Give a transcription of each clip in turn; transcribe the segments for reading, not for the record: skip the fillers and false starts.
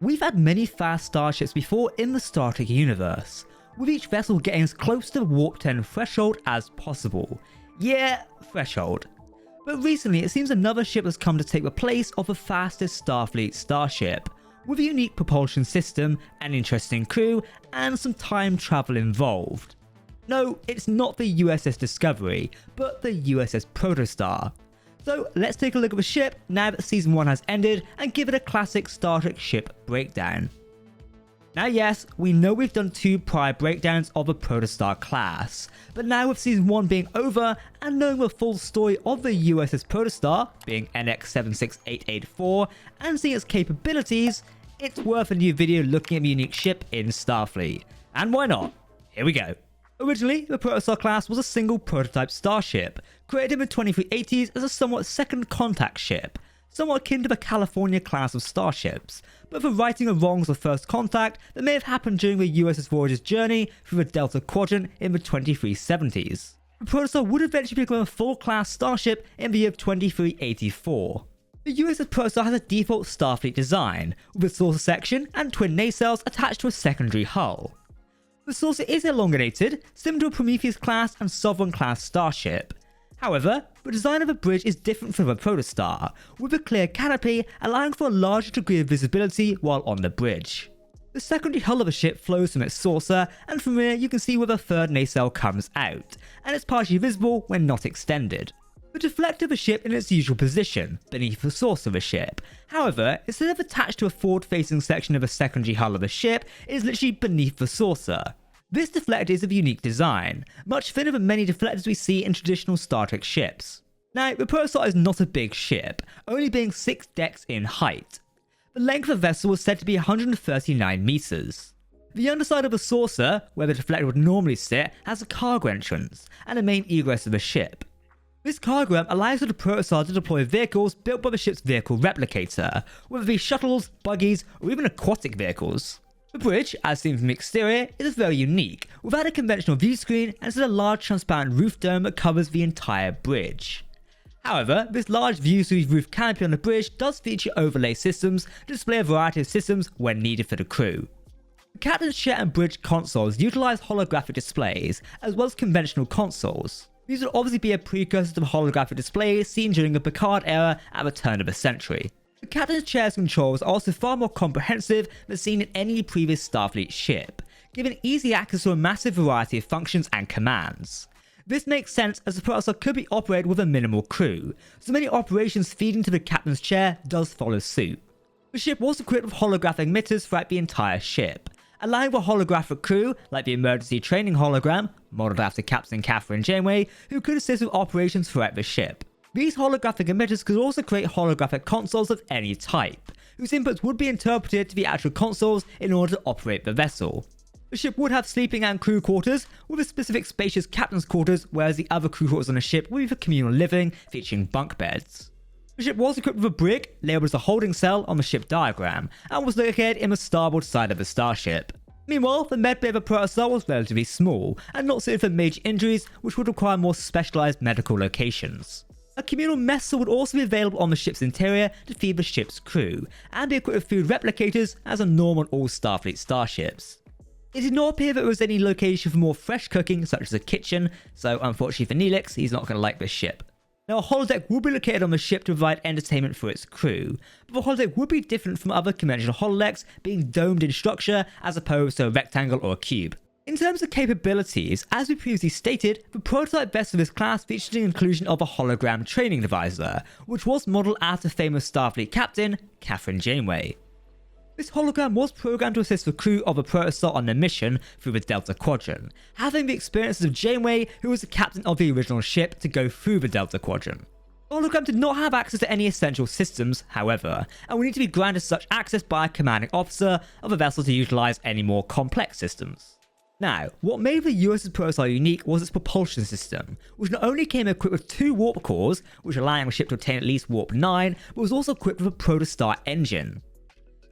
We've had many fast starships before in the Star Trek universe, with each vessel getting as close to the Warp 10 threshold as possible. Yeah, threshold. But recently it seems another ship has come to take the place of the fastest Starfleet starship, with a unique propulsion system, an interesting crew, and some time travel involved. No, it's not the USS Discovery, but the USS Protostar. So let's take a look at the ship now that season 1 has ended and give it a classic Star Trek ship breakdown. Now yes, we know we've done 2 prior breakdowns of the Protostar class, but now with season 1 being over and knowing the full story of the USS Protostar, being NX76884, and seeing its capabilities, it's worth a new video looking at the unique ship in Starfleet. And why not? Here we go. Originally, the Protostar class was a single prototype starship, created in the 2380s as a somewhat second contact ship, somewhat akin to the California class of starships, but for righting the wrongs of first contact that may have happened during the USS Voyager's journey through the Delta Quadrant in the 2370s. The Protostar would eventually become a full-class starship in the year 2384. The USS Protostar has a default Starfleet design, with a saucer section and twin nacelles attached to a secondary hull. The saucer is elongated, similar to a Prometheus class and Sovereign class starship. However, the design of the bridge is different from the Protostar, with a clear canopy allowing for a larger degree of visibility while on the bridge. The secondary hull of the ship flows from its saucer, and from here you can see where the third nacelle comes out, and it's partially visible when not extended. The deflector of the ship in its usual position, beneath the saucer of the ship. However, instead of attached to a forward-facing section of the secondary hull of the ship, it is literally beneath the saucer. This deflector is of unique design, much thinner than many deflectors we see in traditional Star Trek ships. Now, the Protostar is not a big ship, only being 6 decks in height. The length of the vessel was said to be 139 meters. The underside of the saucer, where the deflector would normally sit, has a cargo entrance, and a main egress of the ship. This cargo ramp allows the Protostar to deploy vehicles built by the ship's vehicle replicator, whether it be shuttles, buggies, or even aquatic vehicles. The bridge, as seen from the exterior, is very unique, without a conventional view screen and instead a large transparent roof dome that covers the entire bridge. However, this large view-series roof canopy on the bridge does feature overlay systems to display a variety of systems when needed for the crew. The captain's chair and bridge consoles utilize holographic displays, as well as conventional consoles. These would obviously be a precursor to the holographic displays seen during the Picard era at the turn of the century. The captain's chair's controls are also far more comprehensive than seen in any previous Starfleet ship, giving easy access to a massive variety of functions and commands. This makes sense as the Protostar could be operated with a minimal crew, so many operations feeding to the captain's chair does follow suit. The ship was equipped with holographic emitters throughout the entire ship, allowing the holographic crew, like the emergency training hologram, modeled after Captain Catherine Janeway, who could assist with operations throughout the ship. These holographic emitters could also create holographic consoles of any type, whose inputs would be interpreted to the actual consoles in order to operate the vessel. The ship would have sleeping and crew quarters, with a specific spacious captain's quarters, whereas the other crew quarters on the ship would be for communal living, featuring bunk beds. The ship was equipped with a brig, labelled as a holding cell on the ship diagram, and was located in the starboard side of the starship. Meanwhile, the medbay of the Protostar was relatively small, and not suited for major injuries which would require more specialised medical locations. A communal mess cell would also be available on the ship's interior to feed the ship's crew, and be equipped with food replicators as a norm on all Starfleet starships. It did not appear that there was any location for more fresh cooking, such as a kitchen, so unfortunately for Neelix, he's not going to like this ship. Now, a holodeck will be located on the ship to provide entertainment for its crew, but the holodeck would be different from other conventional holodecks, being domed in structure as opposed to a rectangle or a cube. In terms of capabilities, as we previously stated, the prototype vessel of this class featured the inclusion of a hologram training divisor, which was modelled after famous Starfleet captain Catherine Janeway. This hologram was programmed to assist the crew of the Protostar on their mission through the Delta Quadrant, having the experiences of Janeway, who was the captain of the original ship, to go through the Delta Quadrant. The hologram did not have access to any essential systems, however, and would need to be granted such access by a commanding officer of the vessel to utilise any more complex systems. Now, what made the USS Protostar unique was its propulsion system, which not only came equipped with 2 warp cores, which allowing the ship to attain at least warp 9, but was also equipped with a Protostar engine.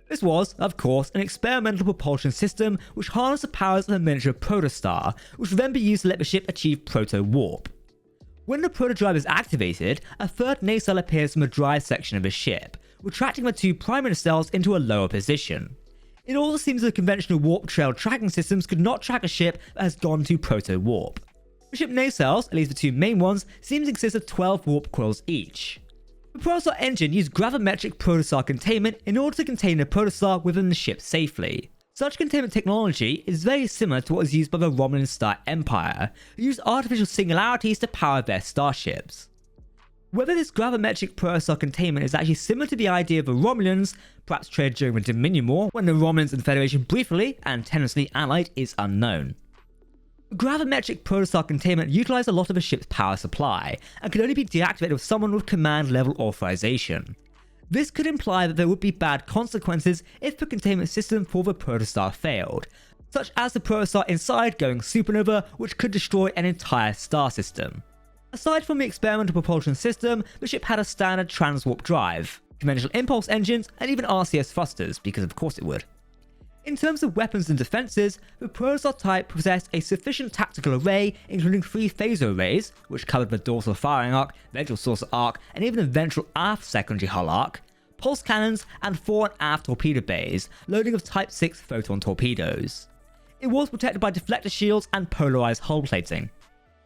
This was, of course, an experimental propulsion system which harnessed the powers of a miniature Protostar, which would then be used to let the ship achieve proto-warp. When the protodrive is activated, a third nacelle appears from the drive section of the ship, retracting the 2 primary nacelles into a lower position. It also seems that conventional warp trail tracking systems could not track a ship that has gone to proto-warp. The ship nacelles, at least the two main ones, seem to consist of 12 warp coils each. The Protostar engine used gravimetric Protostar containment in order to contain the Protostar within the ship safely. Such containment technology is very similar to what was used by the Romulan Star Empire, who used artificial singularities to power their starships. Whether this gravimetric Protostar containment is actually similar to the idea of the Romulans, perhaps traded during the Dominion War when the Romulans and the Federation briefly and tenuously allied, is unknown. Gravimetric Protostar containment utilized a lot of a ship's power supply, and could only be deactivated with someone with command level authorization. This could imply that there would be bad consequences if the containment system for the Protostar failed, such as the Protostar inside going supernova, which could destroy an entire star system. Aside from the experimental propulsion system, the ship had a standard transwarp drive, conventional impulse engines, and even RCS thrusters, because of course it would. In terms of weapons and defenses, the Protostar type possessed a sufficient tactical array, including 3 phaser arrays, which covered the dorsal firing arc, ventral saucer arc, and even the ventral aft secondary hull arc, pulse cannons, and fore and aft torpedo bays, loading of Type 6 photon torpedoes. It was protected by deflector shields and polarized hull plating.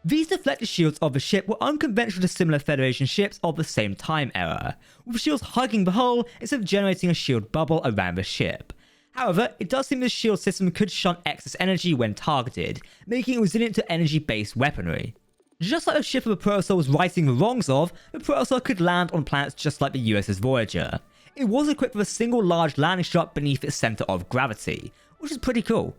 These deflector shields of the ship were unconventional to similar Federation ships of the same time era, with shields hugging the hull instead of generating a shield bubble around the ship. However, it does seem the shield system could shunt excess energy when targeted, making it resilient to energy-based weaponry. Just like the ship of the Protostar was righting the wrongs of, the Protostar could land on planets just like the USS Voyager. It was equipped with a single large landing strut beneath its center of gravity, which is pretty cool.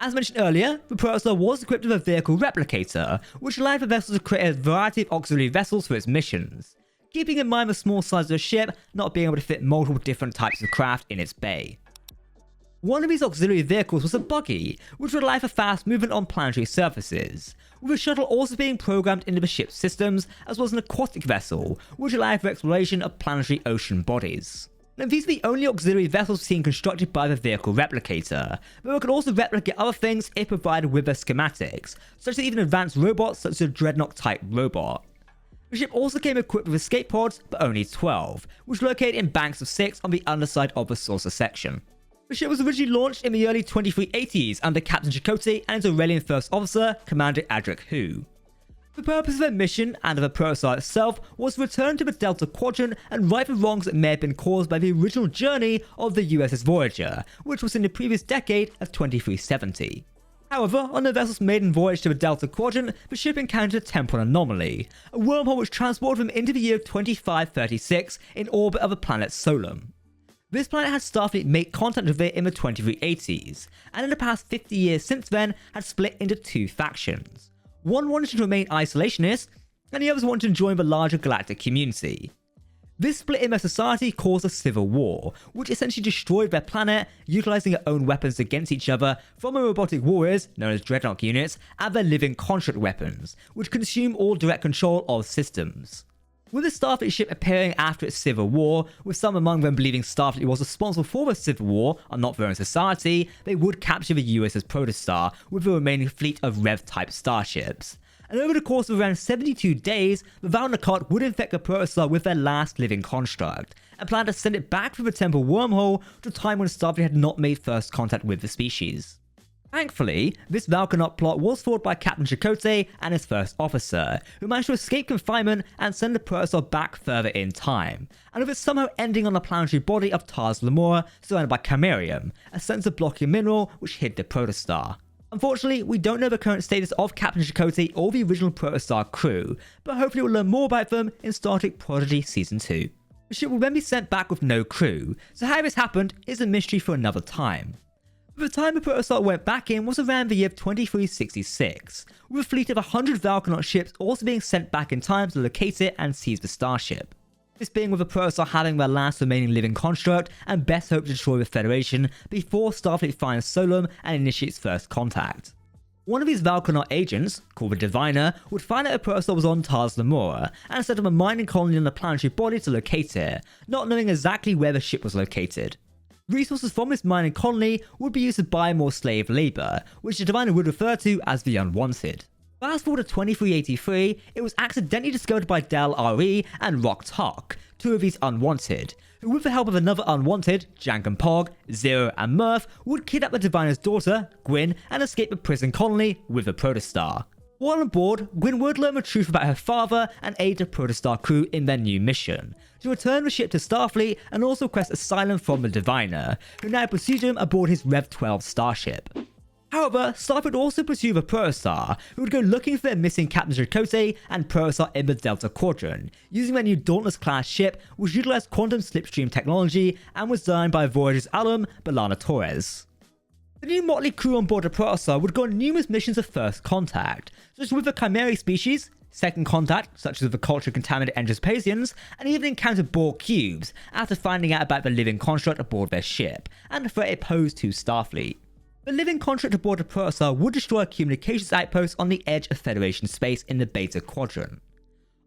As mentioned earlier, the Protostar was equipped with a vehicle replicator, which allowed the vessel to create a variety of auxiliary vessels for its missions, keeping in mind the small size of the ship not being able to fit multiple different types of craft in its bay. One of these auxiliary vehicles was a buggy, which would allow for fast movement on planetary surfaces, with a shuttle also being programmed into the ship's systems, as well as an aquatic vessel, which allowed for exploration of planetary ocean bodies. Now, these are the only auxiliary vessels seen constructed by the vehicle replicator, but it could also replicate other things if provided with their schematics, such as even advanced robots such as a Dreadnought-type robot. The ship also came equipped with escape pods, but only 12, which were located in banks of 6 on the underside of the saucer section. The ship was originally launched in the early 2380s under Captain Chakotay and his Aurelian First Officer, Commander Adric Hu. The purpose of their mission, and of the Protostar itself, was to return to the Delta Quadrant and right the wrongs that may have been caused by the original journey of the USS Voyager, which was in the previous decade of 2370. However, on the vessel's maiden voyage to the Delta Quadrant, the ship encountered a temporal anomaly, a wormhole which transported them into the year 2536 in orbit of the planet Solum. This planet had Starfleet make contact with it in the 2380s, and in the past 50 years since then had split into 2 factions. One wanted to remain isolationist, and the others wanted to join the larger galactic community. This split in their society caused a civil war, which essentially destroyed their planet, utilizing their own weapons against each other from the robotic warriors, known as Dreadnought units, and their living construct weapons, which consume all direct control of systems. With the Starfleet ship appearing after its civil war, with some among them believing Starfleet was responsible for the civil war and not their own society, they would capture the USS Protostar with the remaining fleet of Rev-type starships. And over the course of around 72 days, the Valnacot would infect the Protostar with their last living construct, and plan to send it back through the temple wormhole to a time when Starfleet had not made first contact with the species. Thankfully, this Valkanaut plot was fought by Captain Chakotay and his first officer, who managed to escape confinement and send the Protostar back further in time, and with it somehow ending on the planetary body of Tars Lamora, surrounded by Camerium, a sensor-blocking mineral which hid the Protostar. Unfortunately, we don't know the current status of Captain Chakotay or the original Protostar crew, but hopefully we'll learn more about them in Star Trek Prodigy Season 2. The ship will then be sent back with no crew, so how this happened is a mystery for another time. The time the Protostar went back in was around the year 2366, with a fleet of 100 Valkanaut ships also being sent back in time to locate it and seize the starship. This being with the Protostar having their last remaining living construct and best hope to destroy the Federation before Starfleet finds Solum and initiates first contact. One of these Valkanaut agents, called the Diviner, would find out the Protostar was on Tars Lamora and set up a mining colony on the planetary body to locate it, not knowing exactly where the ship was located. Resources from this mining colony would be used to buy more slave labour, which the Diviner would refer to as the Unwanted. Fast forward to 2383, it was accidentally discovered by Del Re and Rock Tok, 2 of these Unwanted, who with the help of another unwanted, Jank and Pog, Zero and Murph, would kidnap the Diviner's daughter, Gwyn, and escape the prison colony with the Protostar. While on board, Gwyn would learn the truth about her father and aid the Protostar crew in their new mission, to return the ship to Starfleet and also request asylum from the Diviner, who now pursued him aboard his Rev-12 starship. However, Starfleet would also pursue the Protostar, who would go looking for their missing Captain Chakotay and Protostar in the Delta Quadrant, using their new Dauntless-class ship, which utilized quantum slipstream technology and was designed by Voyager's alum, B'Elanna Torres. The new motley crew on board the Protostar would go on numerous missions of first contact, such as with the Chimera species, second contact, such as with the culture-contaminated Endospasians, and even encounter Borg cubes after finding out about the living construct aboard their ship, and the threat it posed to Starfleet. The living construct aboard the Protostar would destroy a communications outpost on the edge of Federation space in the Beta Quadrant.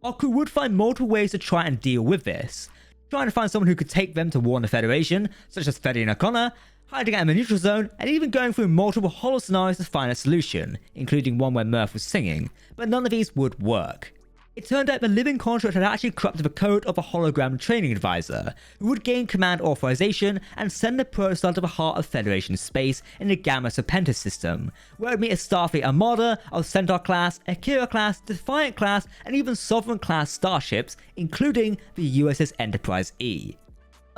Our crew would find multiple ways to try and deal with this, trying to find someone who could take them to warn the Federation, such as Fede and O'Connor, hiding out in the neutral zone, and even going through multiple holo scenarios to find a solution, including one where Murph was singing, but none of these would work. It turned out the living construct had actually corrupted the code of a hologram training advisor, who would gain command authorization and send the Protostar to the heart of Federation space in the Gamma Serpentis system, where it would meet a Starfleet armada of Centaur-class, Akira-class, Defiant-class, and even Sovereign-class starships, including the USS Enterprise E.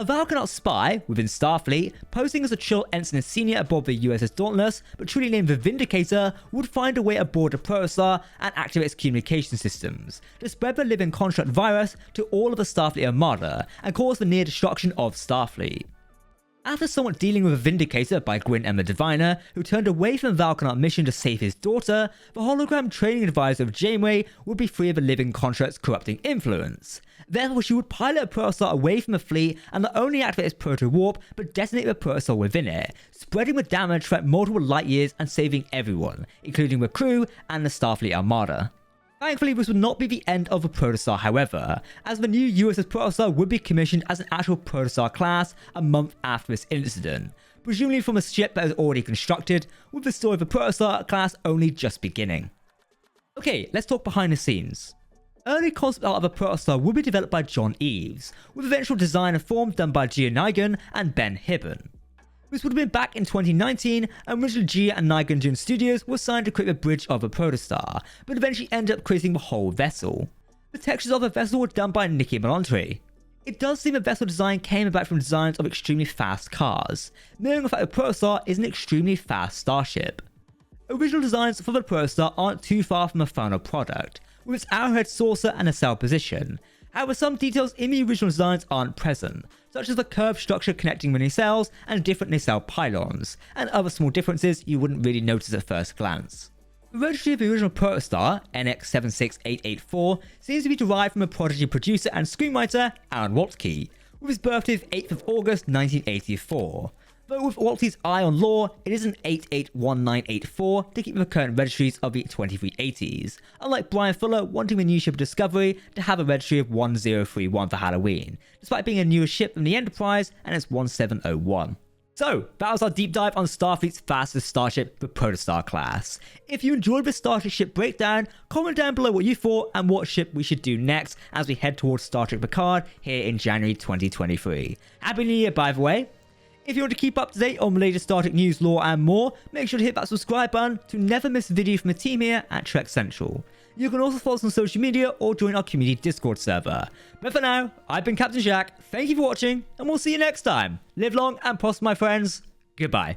A Valkanaut spy within Starfleet, posing as a chill ensign senior aboard the USS Dauntless, but truly named the Vindicator, would find a way aboard the Protostar and activate its communication systems, to spread the living construct virus to all of the Starfleet armada, and cause the near destruction of Starfleet. After somewhat dealing with a Vindicator by Gwyn and the Diviner, who turned away from the Valkanaut mission to save his daughter, the hologram training advisor of Janeway would be free of the living construct's corrupting influence. Therefore, she would pilot a Protostar away from the fleet and not only activate its proto-warp, but detonate the Protostar within it, spreading the damage throughout multiple light years and saving everyone, including the crew and the Starfleet armada. Thankfully, this would not be the end of the Protostar, however, as the new USS Protostar would be commissioned as an actual Protostar class a month after this incident, presumably from a ship that was already constructed, with the story of the Protostar class only just beginning. Okay, let's talk behind the scenes. Early concept art of the Protostar would be developed by John Eves, with eventual design and form done by Gia Nigan and Ben Hibben. This would have been back in 2019, and originally Gia and Nigan Jun Studios were signed to create the bridge of the Protostar, but eventually ended up creating the whole vessel. The textures of the vessel were done by Nikki Melantre. It does seem the vessel design came about from designs of extremely fast cars, mirroring the fact the Protostar is an extremely fast starship. Original designs for the Protostar aren't too far from the final product, with its arrowhead saucer and nacelle position. However, some details in the original designs aren't present, such as the curved structure connecting the nacelles and different nacelle pylons, and other small differences you wouldn't really notice at first glance. The registry of the original Protostar, NX76884, seems to be derived from a Prodigy producer and screenwriter, Alan Waltke, with his birthday of 8th of August 1984. Though with Waltke's eye on law, it is an 881984 to keep the current registries of the 2380s, unlike Brian Fuller wanting the new ship Discovery to have a registry of 1031 for Halloween, despite being a newer ship than the Enterprise and it's 1701. So, that was our deep dive on Starfleet's fastest starship, the Protostar class. If you enjoyed this Starship ship breakdown, comment down below what you thought and what ship we should do next as we head towards Star Trek Picard here in January 2023. Happy New Year, by the way. If you want to keep up to date on the latest Star Trek news, lore and more, make sure to hit that subscribe button to never miss a video from the team here at Trek Central. You can also follow us on social media or join our community Discord server. But for now, I've been Captain Jack, thank you for watching, and we'll see you next time. Live long and prosper, my friends. Goodbye.